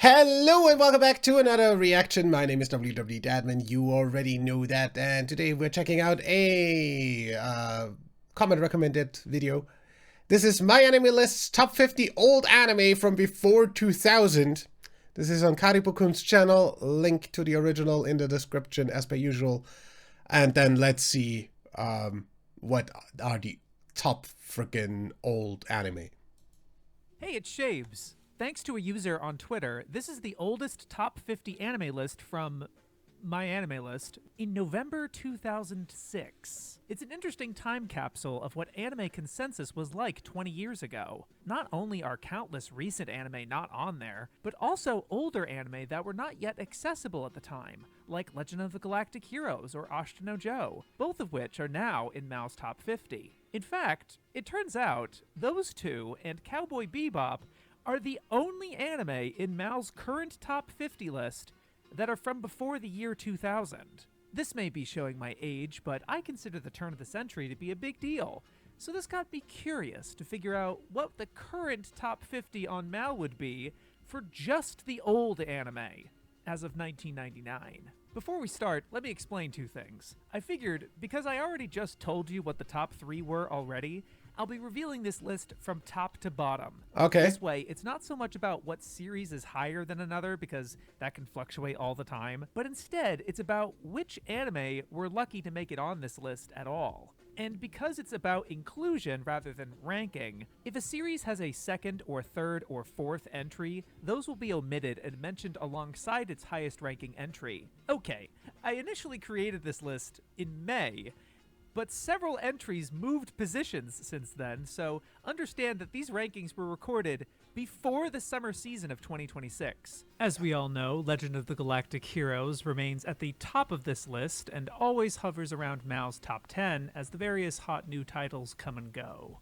Hello and welcome back to another reaction. My name is Dadman. You already know that. And today we're checking out a comment recommended video. This is my anime list top 50 old anime from before 2000. This is on Karibokun's channel. Link to the original in the description as per usual. And then let's see what are the top freaking old anime. Hey, it's Shaves. Thanks to a user on Twitter, this is the oldest top 50 anime list from my anime list in November 2006. It's an interesting time capsule of what anime consensus was like 20 years ago. Not only are countless recent anime not on there, but also older anime that were not yet accessible at the time, like Legend of the Galactic Heroes or Ashita no Joe, both of which are now in Mal's top 50. In fact, it turns out those two and Cowboy Bebop are the only anime in Mal's current top 50 list that are from before the year 2000. This may be showing my age, but I consider the turn of the century to be a big deal, so this got me curious to figure out what the current top 50 on Mal would be for just the old anime, as of 1999. Before we start, let me explain two things. I figured, because I already just told you what the top 3 were already, I'll be revealing this list from top to bottom. Okay. This way, it's not so much about what series is higher than another, because that can fluctuate all the time, but instead, it's about which anime were lucky to make it on this list at all. And because it's about inclusion rather than ranking, if a series has a second or third or fourth entry, those will be omitted and mentioned alongside its highest ranking entry. Okay, I initially created this list in May, but several entries moved positions since then, so understand that these rankings were recorded before the summer season of 2026. As we all know, Legend of the Galactic Heroes remains at the top of this list and always hovers around Mal's top 10 as the various hot new titles come and go.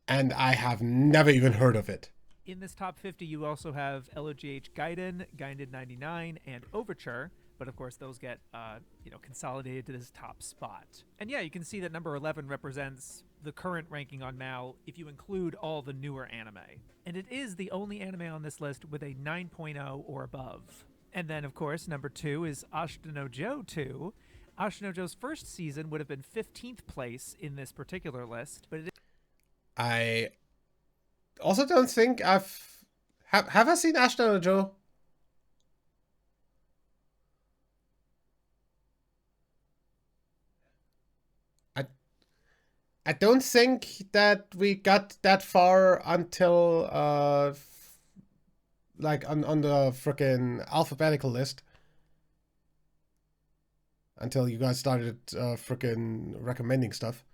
And I have never even heard of it. In this top 50, you also have LOGH Gaiden, Gaiden 99, and Overture, but of course those get consolidated to this top spot. And yeah, you can see that number 11 represents the current ranking on Mal if you include all the newer anime. And it is the only anime on this list with a 9.0 or above. And then of course number 2 is Ashita no Joe 2. Ashita no Joe's first season would have been 15th place in this particular list, but I also don't think have I seen Ashita no Joe? I don't think that we got that far until like on the frickin' alphabetical list. Until you guys started frickin' recommending stuff.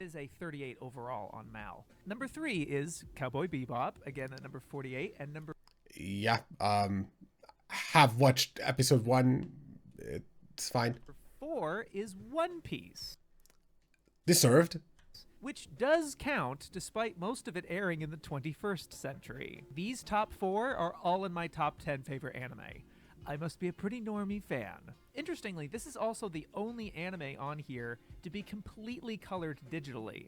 Is a 38 overall on Mal. Number 3 is Cowboy Bebop, again at number 48, and number... Yeah, have watched episode 1. It's fine. Number 4 is One Piece. Deserved. Which does count, despite most of it airing in the 21st century. These top 4 are all in my top 10 favorite anime. I must be a pretty normie fan. Interestingly, this is also the only anime on here to be completely colored digitally.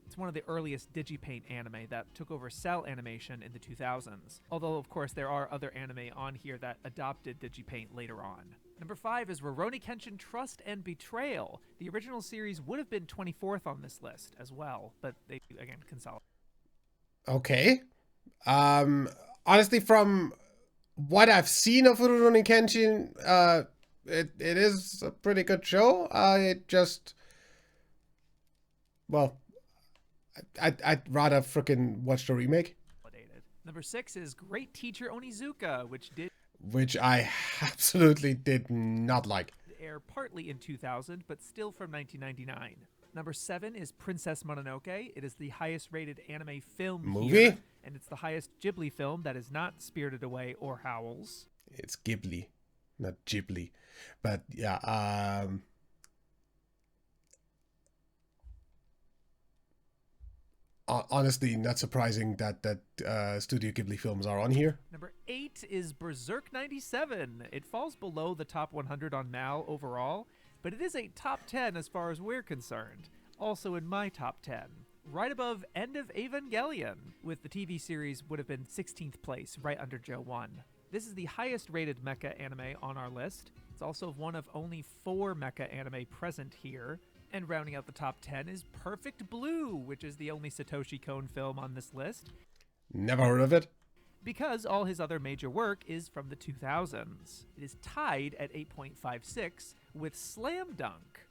It's one of the earliest Digipaint anime that took over cell animation in the 2000s. Although, of course, there are other anime on here that adopted Digipaint later on. Number 5 is Rurouni Kenshin Trust and Betrayal. The original series would have been 24th on this list as well, but they, again, consolidated. Okay. Honestly, from what I've seen of Rurouni Kenshin, it is a pretty good show. I'd rather frickin' watch the remake. Number 6 is Great Teacher Onizuka, which I absolutely did not like. Air partly in 2000, but still from 1999. Number 7 is Princess Mononoke. It is the highest rated anime film movie here, and it's the highest Ghibli film that is not Spirited Away or Howls. It's Ghibli, not Ghibli. But yeah, honestly, not surprising that Studio Ghibli films are on here. Number 8 is Berserk 97. It falls below the top 100 on Mal overall, but it is a top 10 as far as we're concerned. Also in my top 10. Right above End of Evangelion, with the TV series would have been 16th place, right under Joe 1. This is the highest rated mecha anime on our list. It's also one of only 4 mecha anime present here. And rounding out the top 10 is Perfect Blue, which is the only Satoshi Kon film on this list, Never heard of it. because all his other major work is from the 2000s. It is tied at 8.56 with Slam Dunk.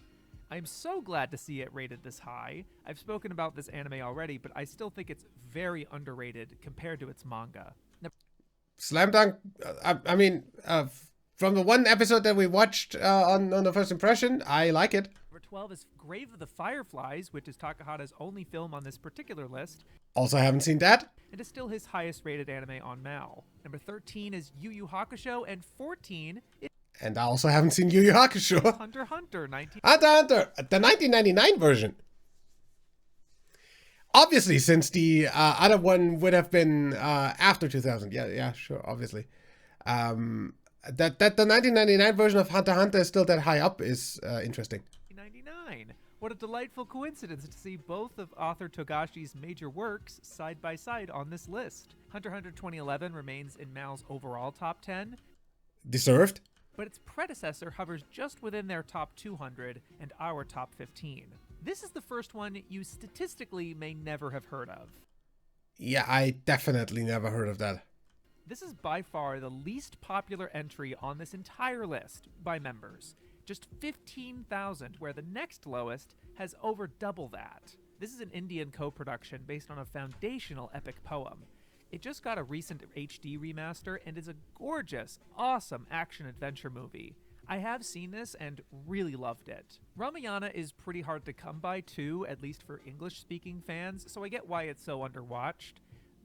I'm so glad to see it rated this high. I've spoken about this anime already, but I still think it's very underrated compared to its manga. Slam Dunk, from the one episode that we watched on the first impression, I like it. Number 12 is Grave of the Fireflies, which is Takahata's only film on this particular list, Also haven't seen that. and is still his highest rated anime on Mal. Number 13 is Yu Yu Hakusho, and 14 is And I also haven't seen Yu Yu Hakusho. Hunter x Hunter 19. Hunter x Hunter, the 1999 version. Obviously, since the other one would have been after 2000. Yeah, sure, obviously. That the 1999 version of Hunter x Hunter is still that high up is interesting. 1999. What a delightful coincidence to see both of author Togashi's major works side by side on this list. Hunter x Hunter 2011 remains in Mal's overall top 10, Deserved. but its predecessor hovers just within their top 200 and our top 15. This is the first one you statistically may never have heard of. Yeah, I definitely never heard of that. This is by far the least popular entry on this entire list by members. Just 15,000, where the next lowest has over double that. This is an Indian co-production based on a foundational epic poem. It just got a recent HD remaster and is a gorgeous, awesome action-adventure movie. I have seen this and really loved it. Ramayana is pretty hard to come by too, at least for English-speaking fans, so I get why it's so underwatched,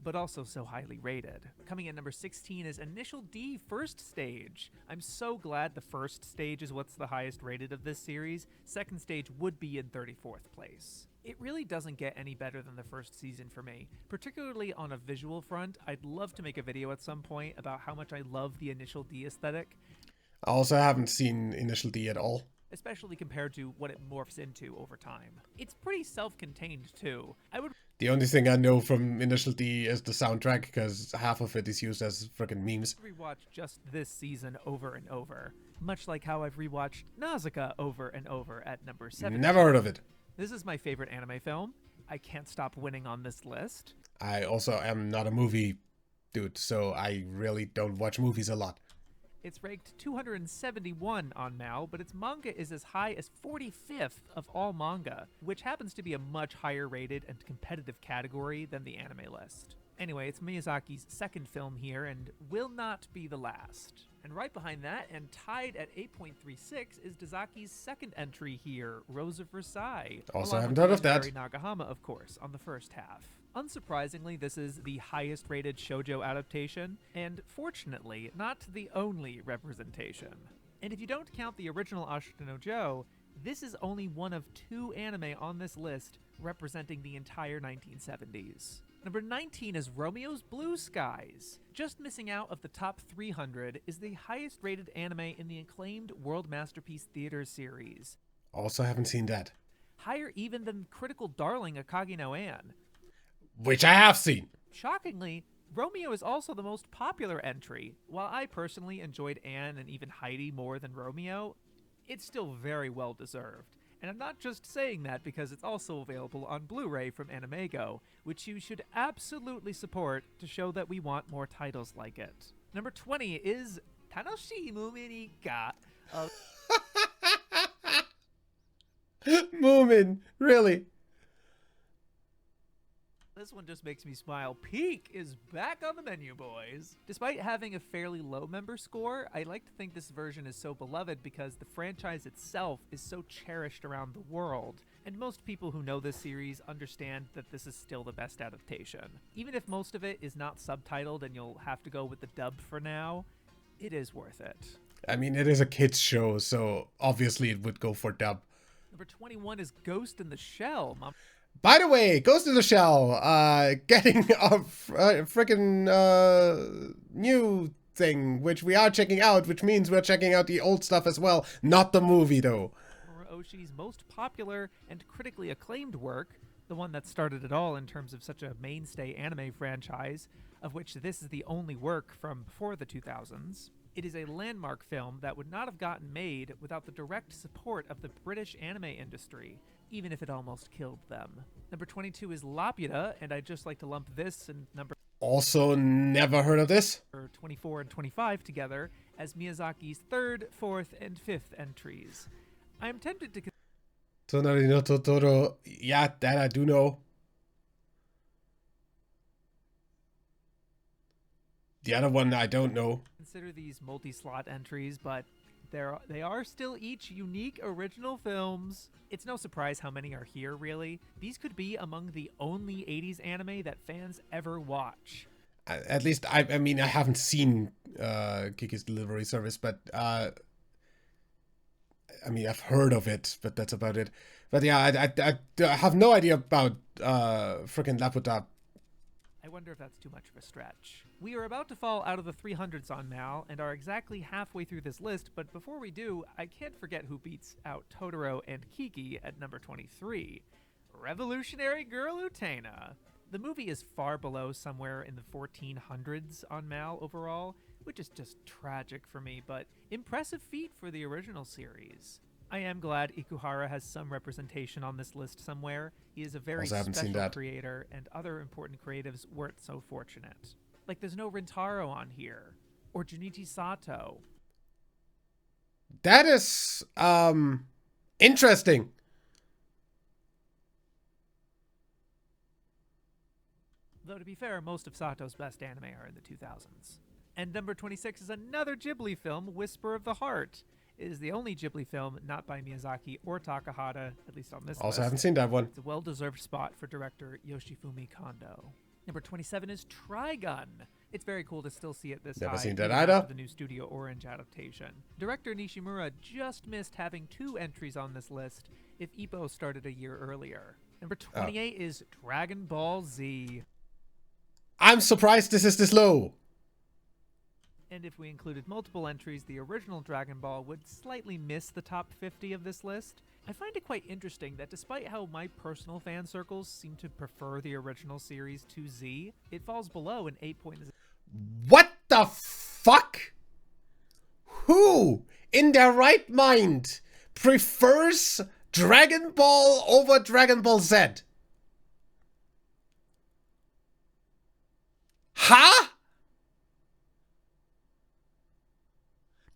but also so highly rated. Coming in number 16 is Initial D First Stage. I'm so glad the first stage is what's the highest rated of this series. Second stage would be in 34th place. It really doesn't get any better than the first season for me, particularly on a visual front. I'd love to make a video at some point about how much I love the Initial D aesthetic, I also haven't seen Initial D at all. especially compared to what it morphs into over time. It's pretty self-contained too. I would The only thing I know from Initial D is the soundtrack, because half of it is used as freaking memes. rewatch just this season over and over, much like how I've rewatched Nausicaa over and over at number 7. Never heard of it. This is my favorite anime film. I can't stop winning on this list. I also am not a movie dude, so I really don't watch movies a lot. It's ranked 271 on Mal, but its manga is as high as 45th of all manga, which happens to be a much higher rated and competitive category than the anime list. Anyway, it's Miyazaki's second film here and will not be the last. And right behind that, and tied at 8.36, is Dazaki's second entry here, Rose of Versailles. Also along haven't with heard of that. legendary Nagahama, of course, on the first half. Unsurprisingly, this is the highest rated shoujo adaptation, and fortunately, not the only representation. And if you don't count the original Ashita no Joe, this is only one of 2 anime on this list representing the entire 1970s. Number 19 is Romeo's Blue Skies. Just missing out of the top 300 is the highest rated anime in the acclaimed World Masterpiece Theater series. Also haven't seen that. Higher even than critical darling Akagi no An. Which I have seen. Shockingly, Romeo is also the most popular entry. While I personally enjoyed Anne and even Heidi more than Romeo, it's still very well deserved. And I'm not just saying that because it's also available on Blu-ray from Animego, which you should absolutely support to show that we want more titles like it. Number 20 is Tanoshimu Minika. Moomin, really? This one just makes me smile. Peak is back on the menu, boys. Despite having a fairly low member score, I like to think this version is so beloved because the franchise itself is so cherished around the world, and most people who know this series understand that this is still the best adaptation. Even if most of it is not subtitled and you'll have to go with the dub for now, it is worth it. I mean, it is a kid's show, so obviously it would go for dub. Number 21 is Ghost in the Shell. By the way, Ghost in the Shell, getting a freaking new thing, which we are checking out, which means we're checking out the old stuff as well. Not the movie, though. Oshi's most popular and critically acclaimed work, the one that started it all in terms of such a mainstay anime franchise, of which this is the only work from before the 2000s. It is a landmark film that would not have gotten made without the direct support of the British anime industry, even if it almost killed them. Number 22 is Laputa, and I'd just like to lump this and number Also never heard of this. 24 and 25 together as Miyazaki's third, fourth, and fifth entries. I am tempted to... Tonari no Totoro. Yeah, that I do know. The other one I don't know. consider these multi-slot entries, but they are still each unique original films. It's no surprise how many are here, really. These could be among the only 80s anime that fans ever watch. At least, I mean, I haven't seen Kiki's Delivery Service, but I mean, I've heard of it, but that's about it. But yeah, I have no idea about frickin' Laputa. I wonder if that's too much of a stretch. We are about to fall out of the 300s on Mal and are exactly halfway through this list, but before we do, I can't forget who beats out Totoro and Kiki at number 23. Revolutionary Girl Utena. The movie is far below somewhere in the 1400s on Mal overall, which is just tragic for me, but impressive feat for the original series. I am glad Ikuhara has some representation on this list somewhere. He is a very special creator, and other important creatives weren't so fortunate. Like, there's no Rintaro on here, or Junichi Sato. That is, interesting. Though, to be fair, most of Sato's best anime are in the 2000s. And number 26 is another Ghibli film, Whisper of the Heart. It is the only Ghibli film not by Miyazaki or Takahata, at least on this list. Also haven't seen that one. It's a well-deserved spot for director Yoshifumi Kondo. Number 27 is Trigun. It's very cool to still see it this high. Never seen that either. The new Studio Orange adaptation. Director Nishimura just missed having 2 entries on this list if Ippo started a year earlier. Number 28 is Dragon Ball Z. I'm surprised this is this low. And if we included multiple entries, the original Dragon Ball would slightly miss the top 50 of this list. I find it quite interesting that despite how my personal fan circles seem to prefer the original series to Z, it falls below an 8.0. What the fuck? Who in their right mind prefers Dragon Ball over Dragon Ball Z? Huh?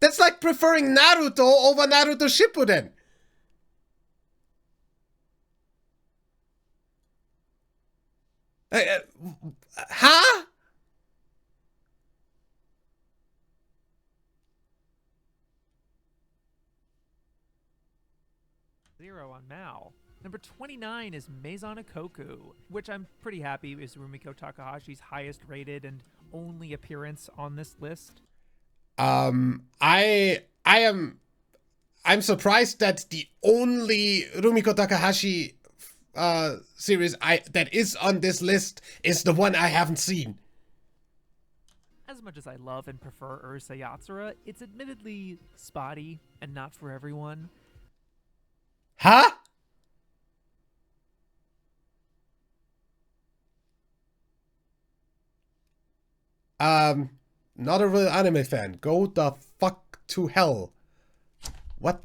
That's like preferring Naruto over Naruto Shippuden. Huh? Zero on Mal. Number 29 is Maison Ikoku, which I'm pretty happy is Rumiko Takahashi's highest rated and only appearance on this list. I'm surprised that the only Rumiko Takahashi series that is on this list is the one I haven't seen. As much as I love and prefer Urusei Yatsura, it's admittedly spotty and not for everyone. Huh? Not a real anime fan. Go the fuck to hell. What?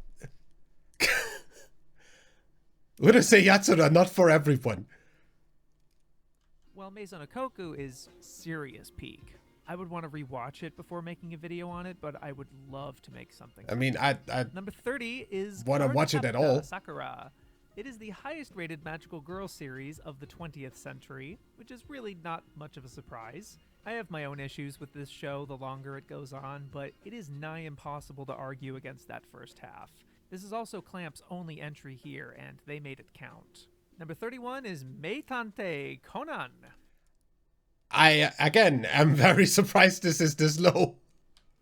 Urusei Yatsura, not for everyone. Well, Maison Ikoku is serious peak. I would want to rewatch it before making a video on it, but I would love to make something. I mean, I Number 30 is want to watch it at all. Sakura. It is the highest rated magical girl series of the 20th century, which is really not much of a surprise. I have my own issues with this show the longer it goes on, but it is nigh impossible to argue against that first half. This is also Clamp's only entry here, and they made it count. Number 31 is Meitante Conan. I, again, am very surprised this is this low.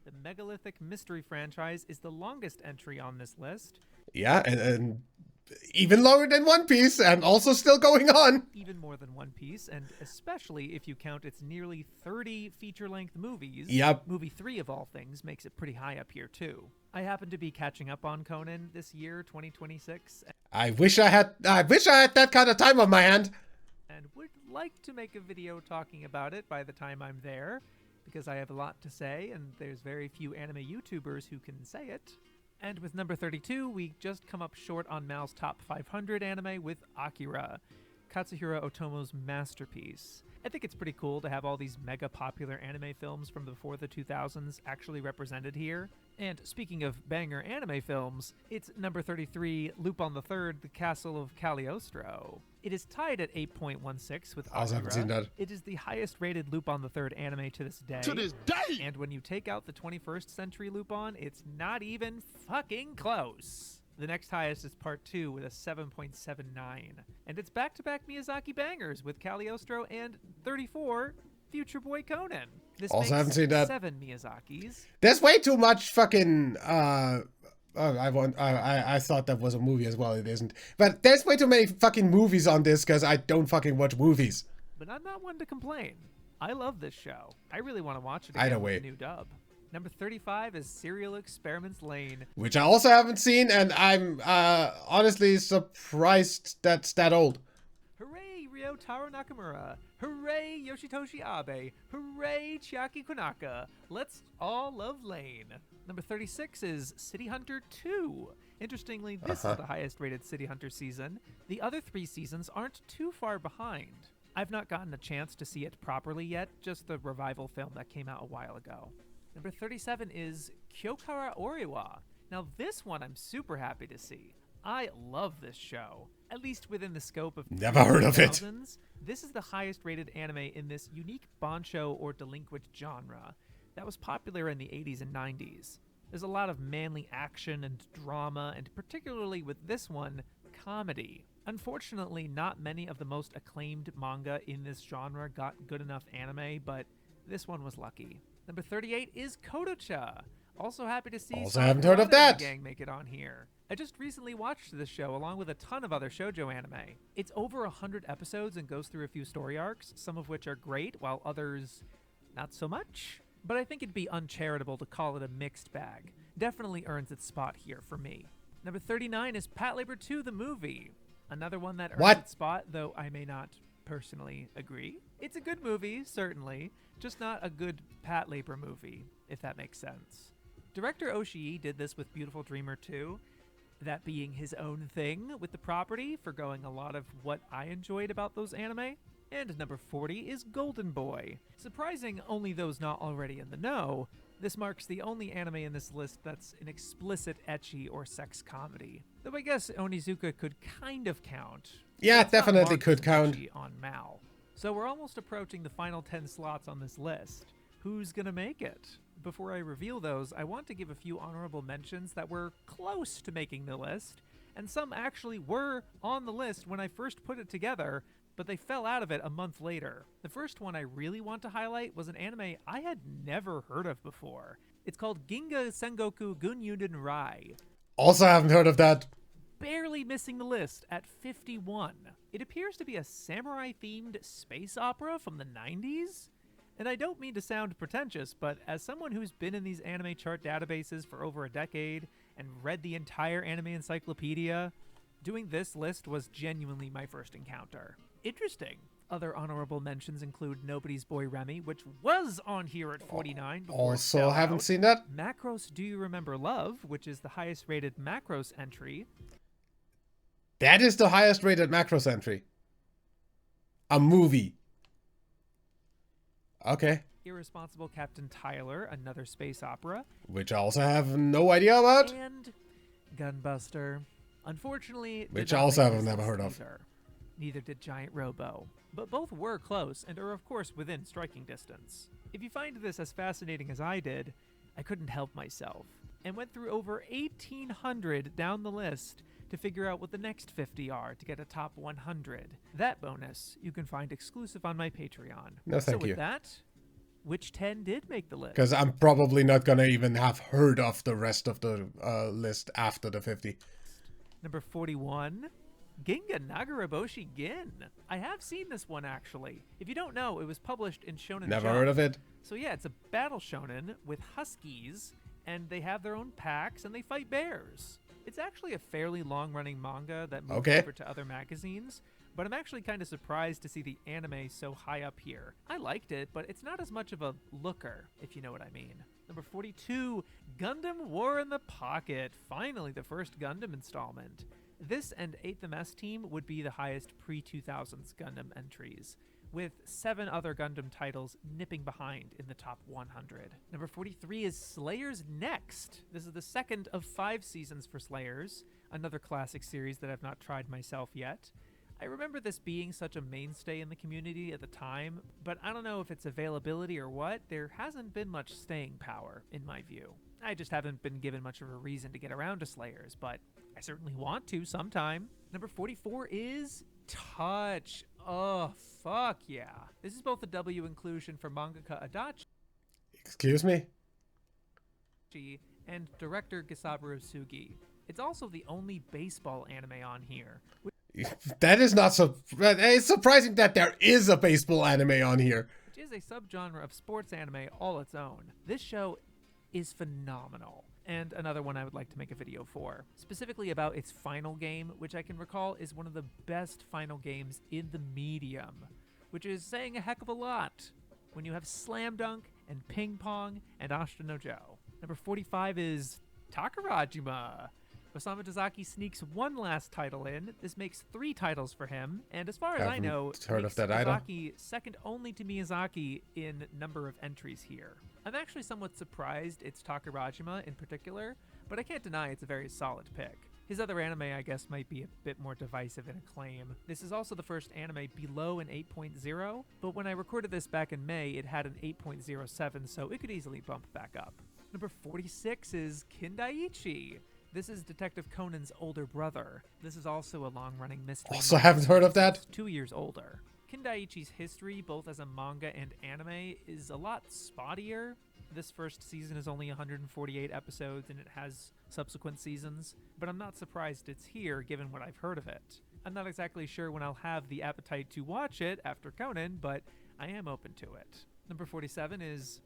The megalithic mystery franchise is the longest entry on this list. Yeah, and even longer than One Piece, and also still going on. Even more than One Piece, and especially if you count its nearly 30 feature-length movies. Yep. Movie 3 of all things makes it pretty high up here, too. I happen to be catching up on Conan this year, 2026. I wish I had that kind of time on my hand. And would like to make a video talking about it by the time I'm there, because I have a lot to say, and there's very few anime YouTubers who can say it. And with number 32, we just come up short on Mal's top 500 anime with Akira, Katsuhiro Otomo's masterpiece. I think it's pretty cool to have all these mega popular anime films from before the 2000s actually represented here. And speaking of banger anime films, it's number 33, Lupin the Third, The Castle of Cagliostro. It is tied at 8.16 with Akira. I haven't seen that. It is the highest rated Lupin the Third anime to this day. To this day! And when you take out the 21st century Lupin, it's not even fucking close. The next highest is Part 2 with a 7.79. And it's back-to-back Miyazaki bangers with Cagliostro and 34, Future Boy Conan. This Also makes haven't seen that. 7 Miyazakis. There's way too much fucking. I thought that was a movie as well. It isn't. But there's way too many fucking movies on this because I don't fucking watch movies. But I'm not one to complain. I love this show. I really want to watch it again Either with way. the new dub. Number 35 is Serial Experiments Lane. Which I also haven't seen, and I'm honestly surprised that's that old. Hooray, Ryotaro Nakamura. Hooray, Yoshitoshi Abe. Hooray, Chiaki Konaka. Let's all love Lane. Number 36 is City Hunter 2. Interestingly, this is the highest rated City Hunter season. The other 3 seasons aren't too far behind. I've not gotten a chance to see it properly yet, just the revival film that came out a while ago. Number 37 is Kyokara Oriwa. Now this one I'm super happy to see. I love this show, at least within the scope of Never heard of it. 2000s. This is the highest rated anime in this unique bancho or delinquent genre that was popular in the 80s and 90s. There's a lot of manly action and drama, and particularly with this one, comedy. Unfortunately, not many of the most acclaimed manga in this genre got good enough anime, but this one was lucky. Number 38 is Kodocha. Also happy to see Also haven't heard of Sakura that. and the gang make it on here. I just recently watched this show along with a ton of other shoujo anime. It's over 100 episodes and goes through a few story arcs, some of which are great, while others not so much. But I think it'd be uncharitable to call it a mixed bag. Definitely earns its spot here for me. Number 39 is Patlabor 2 the movie. Another one that earns What? its spot, though I may not personally agree. It's a good movie, certainly, just not a good Patlabor movie, if that makes sense. Director Oshii did this with Beautiful Dreamer 2, that being his own thing with the property, forgoing a lot of what I enjoyed about those anime. And number 40 is Golden Boy. Surprising only those not already in the know, this marks the only anime in this list that's an explicit ecchi or sex comedy. Though I guess Onizuka could kind of count. Yeah, It's not definitely marked could as count. ecchi on Mal. So we're almost approaching the final 10 slots on this list. Who's gonna make it? Before I reveal those, I want to give a few honorable mentions that were close to making the list, and some actually were on the list when I first put it together, but they fell out of it a month later. The first one I really want to highlight was an anime I had never heard of before. It's called Ginga Sengoku Gunyuden Rai. Also haven't heard of that. Barely missing the list at 51. It appears to be a samurai-themed space opera from the 90s? And I don't mean to sound pretentious, but as someone who's been in these anime chart databases for over a decade and read the entire anime encyclopedia, doing this list was genuinely my first encounter. Interesting. Other honorable mentions include Nobody's Boy Remy, which was on here at 49 before it Also fell haven't out. seen that. Macros Do You Remember Love, which is the highest rated Macros entry. That is the highest rated Macros entry. A movie. Okay. Irresponsible Captain Tyler, another space opera. Which I also have no idea about. And Gunbuster. Unfortunately, did Which not I also make have this never list heard of. either. Neither did Giant Robo. But both were close and are of course within striking distance. If you find this as fascinating as I did, I couldn't help myself, and went through over 1,800 down the list to figure out what the next 50 are to get a top 100. That bonus you can find exclusive on my Patreon. No, so thank with you. that, which 10 did make the list? Because I'm probably not gonna even have heard of the rest of the list after the 50. Number 41, Ginga Nagaraboshi Gin. I have seen this one actually. If you don't know, it was published in Shonen Never Jump. heard of it. So yeah, it's a battle shonen with huskies, and they have their own packs and they fight bears. It's actually a fairly long-running manga that moved Okay. over to other magazines, but I'm actually kind of surprised to see the anime so high up here. I liked it, but it's not as much of a looker, if you know what I mean. Number 42, Gundam War in the Pocket. Finally, the first Gundam installment. This and 8th MS Team would be the highest pre-2000s Gundam entries, with 7 other Gundam titles nipping behind in the top 100. Number 43 is Slayers Next. This is the second of 5 seasons for Slayers, another classic series that I've not tried myself yet. I remember this being such a mainstay in the community at the time, but I don't know if it's availability or what. There hasn't been much staying power, in my view. I just haven't been given much of a reason to get around to Slayers, but I certainly want to sometime. Number 44 is Touch. Oh, fuck yeah. This is both a W inclusion for mangaka Adachi Excuse me? and director Gisaburo Sugi. It's also the only baseball anime on here, That is not so... It's surprising that there is a baseball anime on here. which is a subgenre of sports anime all its own. This show is phenomenal, and another one I would like to make a video for, specifically about its final game, which I can recall is one of the best final games in the medium, which is saying a heck of a lot when you have Slam Dunk and Ping Pong and Ashita no Joe. Number 45 is Takarajima. Osamu Dezaki sneaks one last title in. This makes 3 titles for him, and as far as I know, heard makes of that either. Dezaki second only to Miyazaki in number of entries here. I'm actually somewhat surprised it's Takarajima in particular, but I can't deny it's a very solid pick. His other anime, I guess, might be a bit more divisive in acclaim. This is also the first anime below an 8.0, but when I recorded this back in May, it had an 8.07, so it could easily bump back up. Number 46 is Kindaiichi. This is Detective Conan's older brother. This is also a long-running mystery. Also haven't heard of that. 2 years older. Kindaiichi's history, both as a manga and anime, is a lot spottier. This first season is only 148 episodes, and it has subsequent seasons, but I'm not surprised it's here, given what I've heard of it. I'm not exactly sure when I'll have the appetite to watch it after Conan, but I am open to it. Number 47 is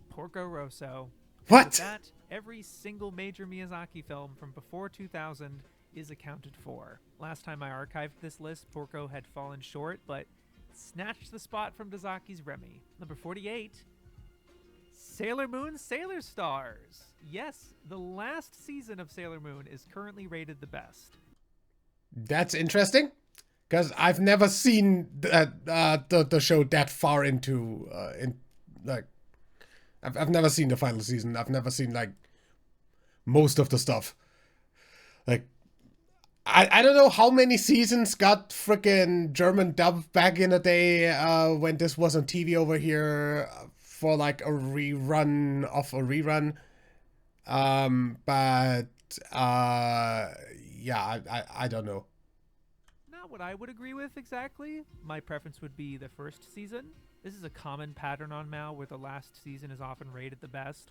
Porco Rosso. What? With that, every single major Miyazaki film from before 2000 is accounted for. Last time I archived this list, Porco had fallen short, but snatched the spot from Dezaki's Remy. Number 48, Sailor Moon Sailor Stars. Yes, the last season of Sailor Moon is currently rated the best. That's interesting, because I've never seen the show that far into I've never seen the final season. I've never seen like most of the stuff. Like I don't know how many seasons got freaking German dub back in the day when this was on TV over here for like a rerun of a rerun. Yeah, I don't know. Not what I would agree with exactly. My preference would be the first season. This is a common pattern on Mal where the last season is often rated the best.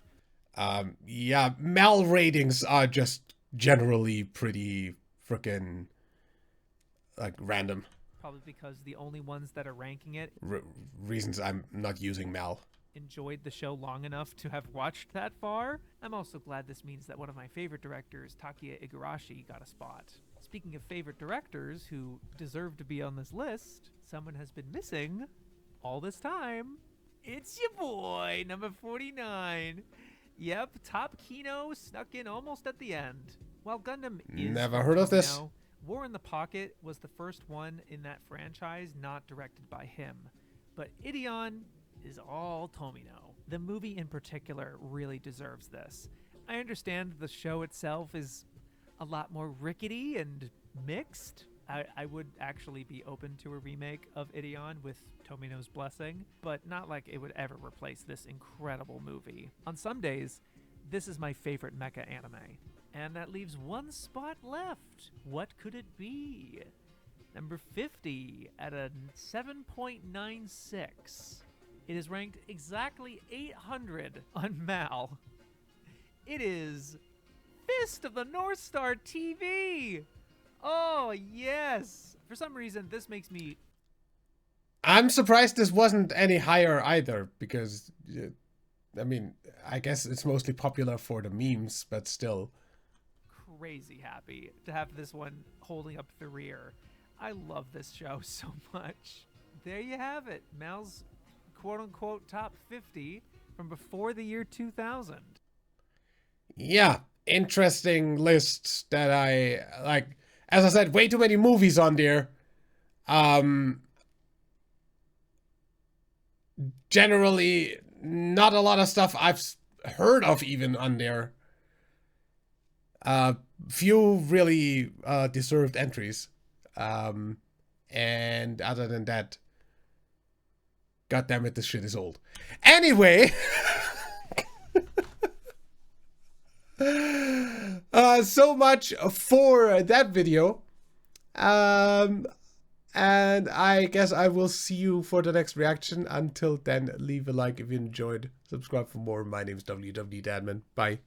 Yeah, Mal ratings are just generally pretty freaking like random. Probably because the only ones that are ranking it Reasons I'm not using Mal. enjoyed the show long enough to have watched that far. I'm also glad this means that one of my favorite directors, Takia Igarashi, got a spot. Speaking of favorite directors who deserve to be on this list, someone has been missing all this time. It's your boy, number 49. Yep, Top Kino snuck in almost at the end. While Gundam is Never heard of this. Tomino, War in the Pocket was the first one in that franchise not directed by him. But Ideon is all Tomino. The movie in particular really deserves this. I understand the show itself is a lot more rickety and mixed. I would actually be open to a remake of Ideon with Tomino's blessing, but not like it would ever replace this incredible movie. On some days, this is my favorite mecha anime. And that leaves one spot left. What could it be? Number 50 at a 7.96. It is ranked exactly 800 on Mal. It is Fist of the North Star TV. Oh, yes. For some reason, this makes me... I'm surprised this wasn't any higher either, because, I mean, I guess it's mostly popular for the memes, but still. crazy happy to have this one holding up the rear. I love this show so much. There you have it. Mel's quote-unquote top 50 from before the year 2000. Yeah, interesting list that I like. As I said, way too many movies on there. Generally, not a lot of stuff I've heard of even on there. Few really deserved entries. And other than that, God damn it, this shit is old. Anyway, so much for that video. And I guess I will see you for the next reaction. Until then, leave a like if you enjoyed. Subscribe for more. My name is WWDadman. Bye.